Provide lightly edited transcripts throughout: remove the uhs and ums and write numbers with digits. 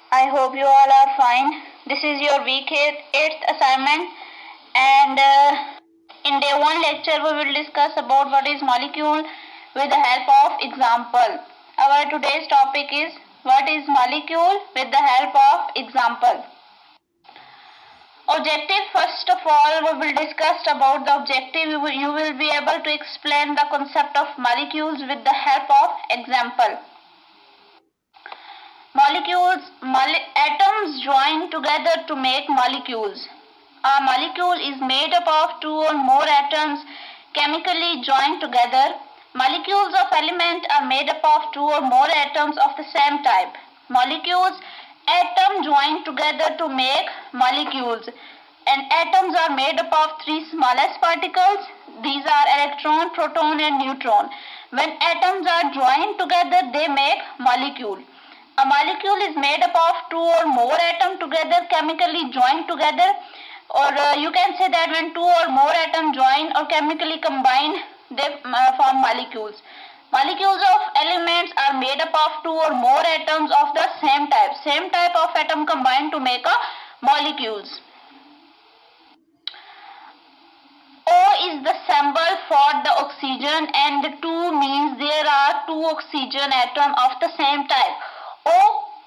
I hope you all are fine. This is your week 8th assignment, and in day 1 lecture we will discuss about what is molecule with the help of example. Our today's topic is what is molecule with the help of example. Objective, first of all we will discuss about the objective. You will be able to explain the concept of molecules with the help of example. Molecules, atoms join together to make molecules. A molecule is made up of two or more atoms chemically joined together. Molecules of element are made up of two or more atoms of the same type. Molecules, atom join together to make molecules. And atoms are made up of three smallest particles. These are electron, proton and neutron. When atoms are joined together, they make molecule. A molecule is made up of two or more atoms together chemically joined together, or you can say that when two or more atoms join or chemically combine, they form molecules. Molecules of elements are made up of two or more atoms of the same type of atom combined to make a molecules. O is the symbol for the oxygen, and 2 means there are two oxygen atoms of the same type. O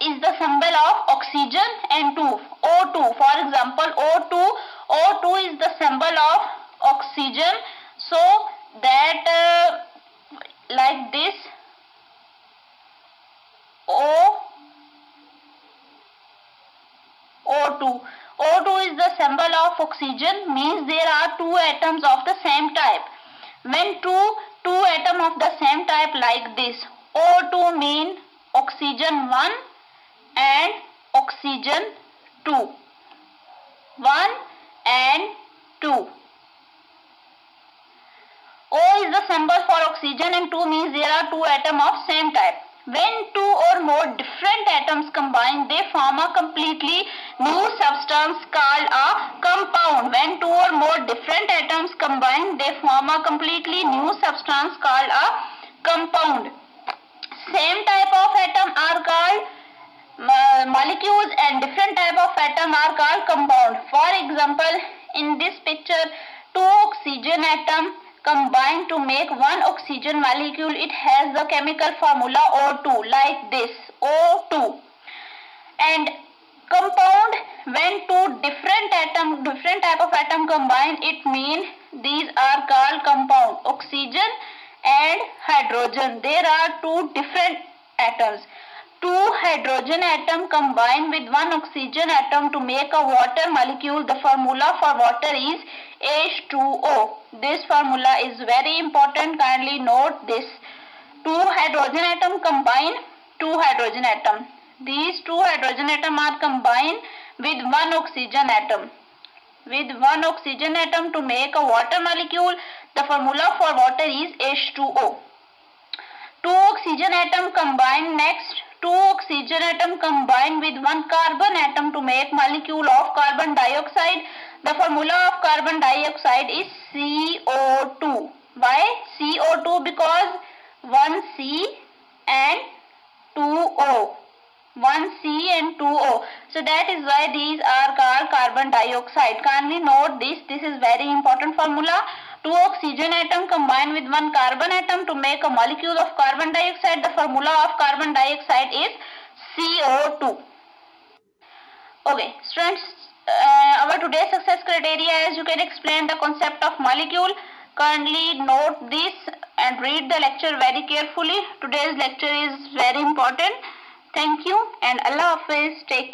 is the symbol of oxygen and 2. O2, for example, O2 is the symbol of oxygen. So that like this, O2. O2 is the symbol of oxygen, means there are two atoms of the same type. When two atoms of the same type like this, O2 mean oxygen 1 and oxygen 2. 1 and 2. O is the symbol for oxygen and 2 means there are two atoms of same type. When two or more different atoms combine, they form a completely new substance called a compound. When two or more different atoms combine, they form a completely new substance called a compound. Same type of atom are called molecules and different type of atom are called compound. For example, in this picture, two oxygen atom combine to make one oxygen molecule. It has the chemical formula O2 like this, O2. And compound, when two different type of atom combine, it means these are called compound. Oxygen and hydrogen, there are two different atoms. Two hydrogen atom combine with one oxygen atom to make a water molecule. The formula for water is H2O. This formula is very important, kindly note this. Two hydrogen atom combine, two hydrogen atom. These two hydrogen atom are combined with one oxygen atom. With one oxygen atom to make a water molecule. The formula for water is H2O. Two oxygen atom combine next. Two oxygen atom combine with one carbon atom to make molecule of carbon dioxide. The formula of carbon dioxide is CO2. Why CO2? Because one C and two O. 1C and 2O. So that is why these are called carbon dioxide. Kindly note this. This is very important formula. Two oxygen atom combine with one carbon atom to make a molecule of carbon dioxide. The formula of carbon dioxide is CO2. Okay, students, our today's success criteria is you can explain the concept of molecule. Kindly note this and read the lecture very carefully. Today's lecture is very important. Thank you and Allah Hafiz. Take care.